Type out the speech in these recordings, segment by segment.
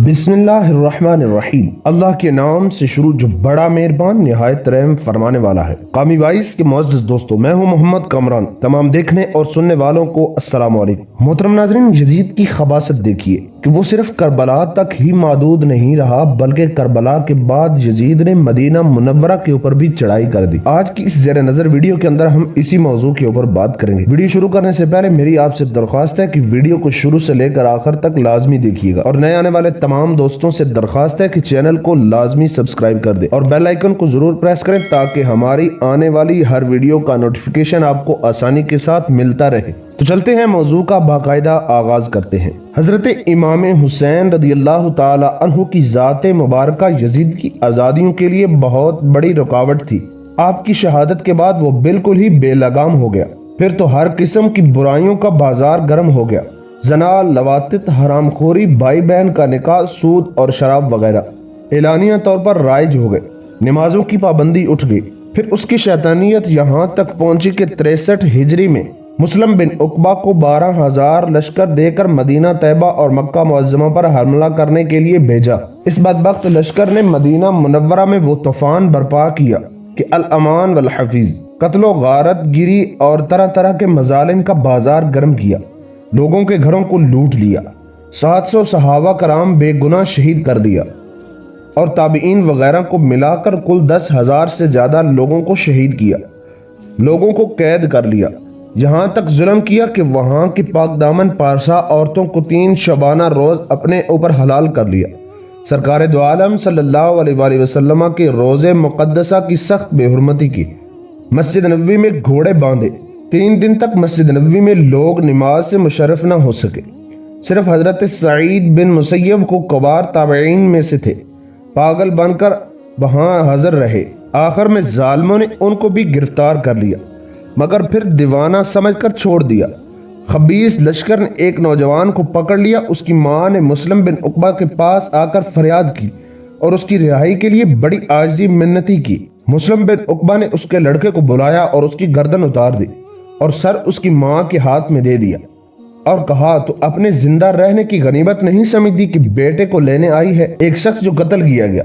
بسم اللہ الرحمن الرحیم، اللہ کے نام سے شروع جو بڑا مہربان نہایت رحم فرمانے والا ہے۔ قومی وائس کے معزز دوستو، میں ہوں محمد کامران۔ تمام دیکھنے اور سننے والوں کو السلام علیکم۔ محترم ناظرین، یزید کی خباثت دیکھیے کہ وہ صرف کربلا تک ہی محدود نہیں رہا بلکہ کربلا کے بعد یزید نے مدینہ منورہ کے اوپر بھی چڑھائی کر دی۔ آج کی اس زیر نظر ویڈیو کے اندر ہم اسی موضوع کے اوپر بات کریں گے۔ ویڈیو شروع کرنے سے پہلے میری آپ سے درخواست ہے کہ ویڈیو کو شروع سے لے کر آخر تک لازمی دیکھیے گا، اور نئے آنے والے تمام دوستوں سے درخواست ہے کہ چینل کو لازمی سبسکرائب کر دیں اور بیل آئیکن کو ضرور پریس کریں تاکہ ہماری آنے والی ہر ویڈیو کا نوٹیفیکیشن آپ کو آسانی کے ساتھ ملتا رہے۔ تو چلتے ہیں، موضوع کا باقاعدہ آغاز کرتے ہیں۔ حضرت امام حسین رضی اللہ تعالی عنہ کی ذات مبارکہ یزید کی آزادیوں کے لیے بہت بڑی رکاوٹ تھی۔ آپ کی شہادت کے بعد وہ بالکل ہی بے لگام ہو گیا۔ پھر تو ہر قسم کی برائیوں کا بازار گرم ہو گیا۔ زنا، لواطت، حرام خوری، بھائی بہن کا نکاح، سود اور شراب وغیرہ اعلانیہ طور پر رائج ہو گئے۔ نمازوں کی پابندی اٹھ گئی۔ پھر اس کی شیطانیت یہاں تک پہنچی کہ 63 ہجری میں مسلم بن عقبہ کو 12,000 لشکر دے کر مدینہ طیبہ اور مکہ معظمہ پر حملہ کرنے کے لیے بھیجا۔ اس بدبخت لشکر نے مدینہ منورہ میں وہ طوفان برپا کیا کہ الامان والحفیظ، قتل و غارت گیری اور طرح طرح کے مظالم کا بازار گرم کیا، لوگوں کے گھروں کو لوٹ لیا، 700 صحابہ کرام بے گناہ شہید کر دیا اور تابعین وغیرہ کو ملا کر کل 10,000 سے زیادہ لوگوں کو شہید کیا، لوگوں کو قید کر لیا، یہاں تک ظلم کیا کہ وہاں کی پاک دامن پارسا عورتوں کو 3 شبانہ روز اپنے اوپر حلال کر لیا۔ سرکار دو عالم صلی اللہ علیہ وآلہ وسلم کے روزے مقدسہ کی سخت بے حرمتی کی، مسجد نبوی میں گھوڑے باندھے، 3 دن تک مسجد نبوی میں لوگ نماز سے مشرف نہ ہو سکے۔ صرف حضرت سعید بن مسیب کو کبار تابعین میں سے تھے، پاگل بن کر وہاں حاضر رہے۔ آخر میں ظالموں نے ان کو بھی گرفتار کر لیا مگر پھر دیوانہ سمجھ کر چھوڑ دیا۔ خبیث لشکر نے ایک نوجوان کو پکڑ لیا۔ اس کی ماں نے مسلم بن عقبہ کے پاس آ کر فریاد کی اور اس کی رہائی کے لیے بڑی عاجزی منتی کی۔ مسلم بن عقبہ نے اس کے لڑکے کو بلایا اور اس کی گردن اتار دی اور سر اس کی ماں کے ہاتھ میں دے دیا اور کہا، تو اپنے زندہ رہنے کی غنیمت نہیں سمجھتی کہ بیٹے کو لینے آئی ہے؟ ایک شخص جو قتل کیا گیا،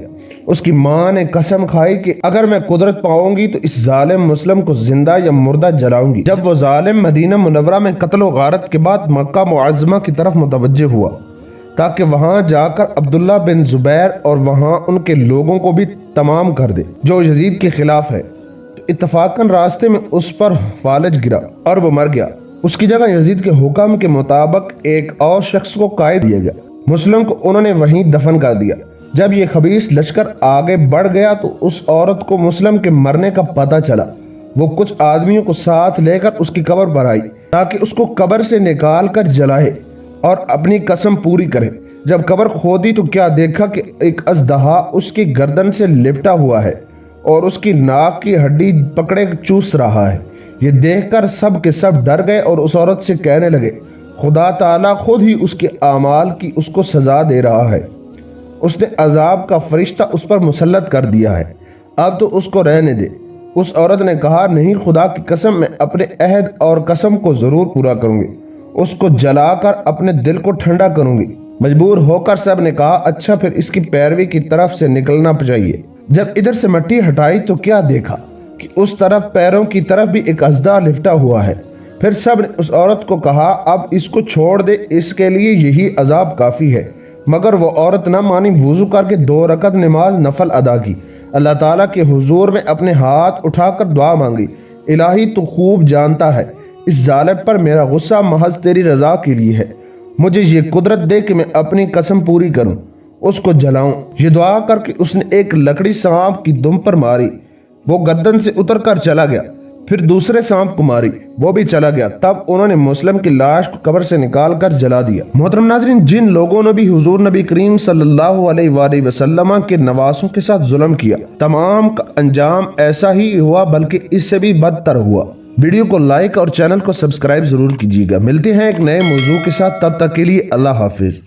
اس کی ماں نے قسم کھائی کہ اگر میں قدرت پاؤں گی تو اس ظالم مسلم کو زندہ یا مردہ جلاؤں گی۔ جب وہ ظالم مدینہ منورہ میں قتل و غارت کے بعد مکہ معظمہ کی طرف متوجہ ہوا تاکہ وہاں جا کر عبداللہ بن زبیر اور وہاں ان کے لوگوں کو بھی تمام کر دے جو یزید کے خلاف ہے، تو اتفاقاً راستے میں اس پر فالج گرا اور وہ مر گیا۔ اس کی جگہ یزید کے حکم کے مطابق ایک اور شخص کو قائد دیا گیا۔ مسلم کو انہوں نے وہیں دفن کر دیا۔ جب یہ خبیث لشکر آگے بڑھ گیا تو اس عورت کو مسلم کے مرنے کا پتہ چلا۔ وہ کچھ آدمیوں کو ساتھ لے کر اس کی قبر پر آئی تاکہ اس کو قبر سے نکال کر جلائے اور اپنی قسم پوری کرے۔ جب قبر کھودی تو کیا دیکھا کہ ایک اژدہا اس کی گردن سے لپٹا ہوا ہے اور اس کی ناک کی ہڈی پکڑے چوس رہا ہے۔ یہ دیکھ کر سب کے سب ڈر گئے اور اس عورت سے کہنے لگے، خدا تعالیٰ خود ہی اس کے اعمال کی اس کو سزا دے رہا ہے، اس نے عذاب کا فرشتہ اس پر مسلط کر دیا ہے، اب تو اس کو رہنے دے۔ اس عورت نے کہا، نہیں، خدا کی قسم، میں اپنے عہد اور قسم کو ضرور پورا کروں گی، اس کو جلا کر اپنے دل کو ٹھنڈا کروں گی۔ مجبور ہو کر سب نے کہا، اچھا پھر اس کی پیروی کی طرف سے نکلنا چاہیے۔ جب ادھر سے مٹی ہٹائی تو کیا دیکھا کہ اس طرف پیروں کی طرف بھی ایک اژدہا لپٹا ہوا ہے۔ پھر سب نے اس عورت کو کہا، اب اس کو چھوڑ دے، اس کے لیے یہی عذاب کافی ہے۔ مگر وہ عورت نہ مانی، وضو کر کے 2 رکعت نماز نفل ادا کی، اللہ تعالیٰ کے حضور میں اپنے ہاتھ اٹھا کر دعا مانگی، الہی تو خوب جانتا ہے اس ظالم پر میرا غصہ محض تیری رضا کے لیے ہے، مجھے یہ قدرت دے کہ میں اپنی قسم پوری کروں، اس کو جلاؤں۔ یہ دعا کر کے اس نے ایک لکڑی سانپ کی دم پر ماری، وہ گردن سے اتر کر چلا گیا۔ پھر دوسرے سانپ کو ماری، وہ بھی چلا گیا۔ تب انہوں نے مسلم کی لاش کو قبر سے نکال کر جلا دیا۔ محترم ناظرین، جن لوگوں نے بھی حضور نبی کریم صلی اللہ علیہ وآلہ وسلم کے نواسوں کے ساتھ ظلم کیا، تمام کا انجام ایسا ہی ہوا بلکہ اس سے بھی بدتر ہوا۔ ویڈیو کو لائک اور چینل کو سبسکرائب ضرور کیجیے گا۔ ملتے ہیں ایک نئے موضوع کے ساتھ، تب تک کے لیے اللہ حافظ۔